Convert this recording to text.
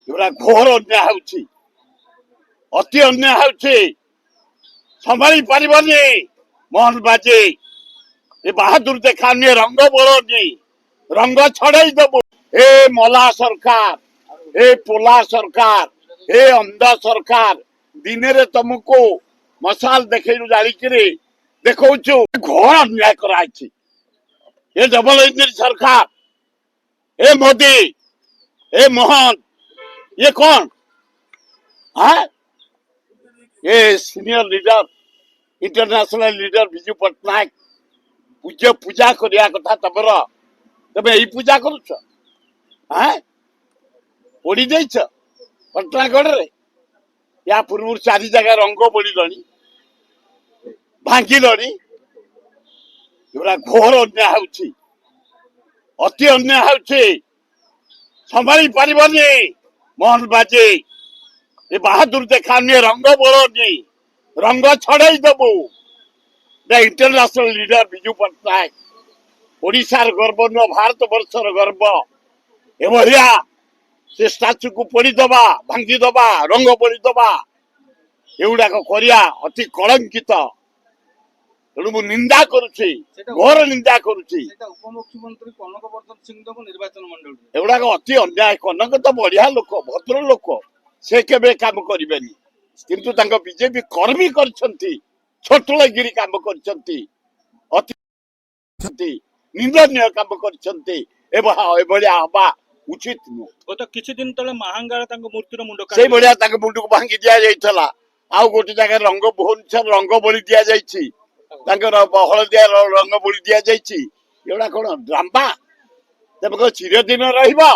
ଏଗୁଡ଼ା ଘୋର ଅନ୍ୟାୟ ହେଉଛି, ଅତି ଅନ୍ୟାୟ ହେଉଛି, ସମ୍ଭାଳି ପାରିବନି। ମୋହନ ବାଜି ଏ ବାହାଦୁର ଦେଖାନି, ରଙ୍ଗ ବୋଳନି, ରଙ୍ଗ ଛଡେଇ ଦେବୁ। ଏ ମଲା ସରକାର, ଏ ପୋଲା ସରକାର, ଏ ଅନ୍ଧ ସରକାର, ଦିନରେ ତମକୁ ମଶାଲ ଦେଖେଇଲୁ ଜାଳିକିରି ଦେଖଉଛୁ। ଘୋର ଅନ୍ୟାୟ କରାଯାଇଛି। ଏ ଡବଲ ଇଞ୍ଜିନ ସରକାର, ଏ ମୋଦି, ଏ ମୋହନ, ये कौन है? ये senior leader, international leader Biju Patnaik पूज्य पूजा करिया कथा तमर, तमे यही पूजा करुछ हैं? ओडी जाइछ पट्टनागढ़ रे, या पूर्व 4 जगह रंग बोलिलनी, भांगिलनी। एवरा घोर अन्याय होछि, अति अन्याय होछि, संभाली परिबनी। मोहन बाजी ए बाहादुर देखानी, रंग बोलनी, रंग छड़ई देबू। इंटरनेशनल लीडर विजु पट्टनायक ओडिशार गर्व न भारत वर्षर गर्व। एभलिया से स्टाच्यू को पोड़ीदबा, भांगीदबा, रंग बोलीदबा, एगुड़ाक करिया अति कलंकित। तेणु मु निंदा करुछि, घोर निंदा करुछि। उपमुख्यमंत्री कनक वर्धन सिंह निर्वाचन मंडल एगुड़ाक अति अन्याय। कनक तो बढ़िया लोक, भद्र लोक, से केबे काम करिबेनी, किंतु तांको बीजेपी कर्मी करछंती, छोटलगिरी काम करछंती, अति निंदनीय काम करछंती। एभलिया हवा उचित नुह। गत किछि दिन तले महांगाळ मूर्तिर मुंड से भलिया मुंड को भांगी दिया जाइथला। आउ गोटे जगह रंग भुवनेश्वर रंग बोली दिया जाइछि, हलदिया रंग बोली दिया जाइछि। एगुड़ा कौन ड्रामा? तेरे चिरदिन रहिबा।